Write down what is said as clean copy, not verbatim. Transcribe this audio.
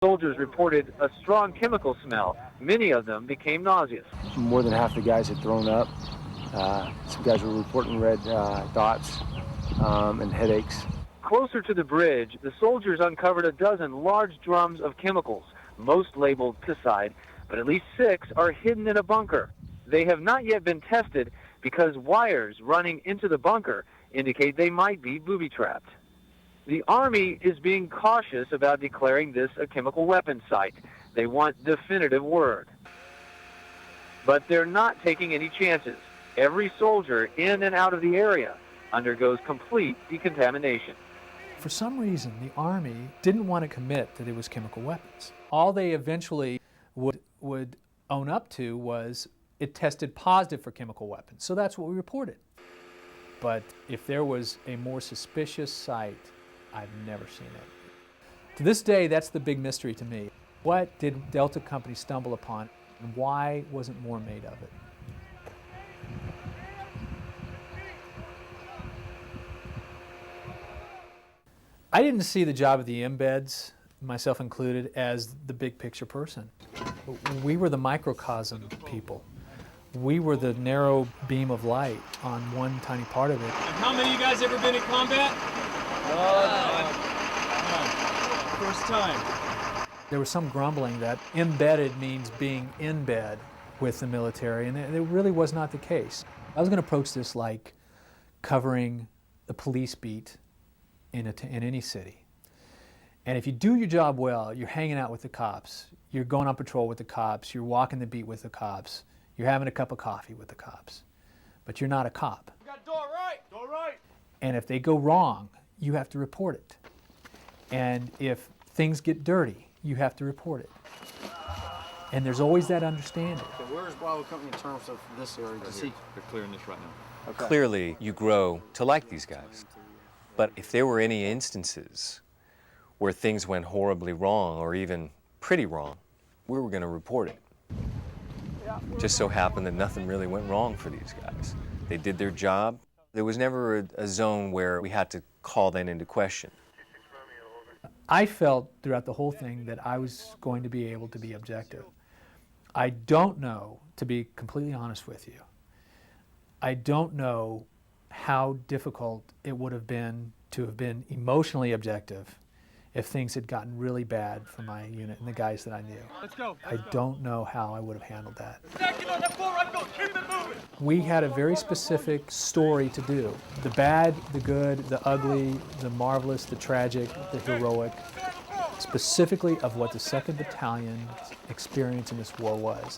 Soldiers reported a strong chemical smell. Many of them became nauseous. More than half the guys had thrown up. Some guys were reporting red dots and headaches. Closer to the bridge, the soldiers uncovered a dozen large drums of chemicals, most labeled pesticide, but at least 6 are hidden in a bunker. They have not yet been tested because wires running into the bunker indicate they might be booby-trapped. The Army is being cautious about declaring this a chemical weapons site. They want definitive word. But they're not taking any chances. Every soldier in and out of the area undergoes complete decontamination. For some reason, the Army didn't want to commit that it was chemical weapons. All they eventually would own up to was it tested positive for chemical weapons. So that's what we reported. But if there was a more suspicious site, I've never seen it. To this day, that's the big mystery to me. What did Delta Company stumble upon, and why wasn't more made of it? I didn't see the job of the embeds, myself included, as the big picture person. We were the microcosm people. We were the narrow beam of light on one tiny part of it. How many of you guys ever been in combat? First time. There was some grumbling that embedded means being in bed with the military, and it really was not the case. I was going to approach this like covering the police beat in any city. And if you do your job well, you're hanging out with the cops, you're going on patrol with the cops, you're walking the beat with the cops, you're having a cup of coffee with the cops, but you're not a cop. We got door right, door right. And if they go wrong, you have to report it. And if things get dirty, you have to report it. And there's always that understanding. Okay, where is Bravo Company in terms of this area? Right here. They're clearing this right now. Okay. Clearly, you grow to like these guys. But if there were any instances where things went horribly wrong or even pretty wrong, we were going to report it. Just so happened that nothing really went wrong for these guys. They did their job. There was never a zone where we had to call that into question. I felt throughout the whole thing that I was going to be able to be objective. I don't know, to be completely honest with you, I don't know how difficult it would have been to have been emotionally objective if things had gotten really bad for my unit and the guys that I knew. Let's go. I don't know how I would have handled that. We had a very specific story to do. The bad, the good, the ugly, the marvelous, the tragic, the heroic, specifically of what the 2nd Battalion's experience in this war was.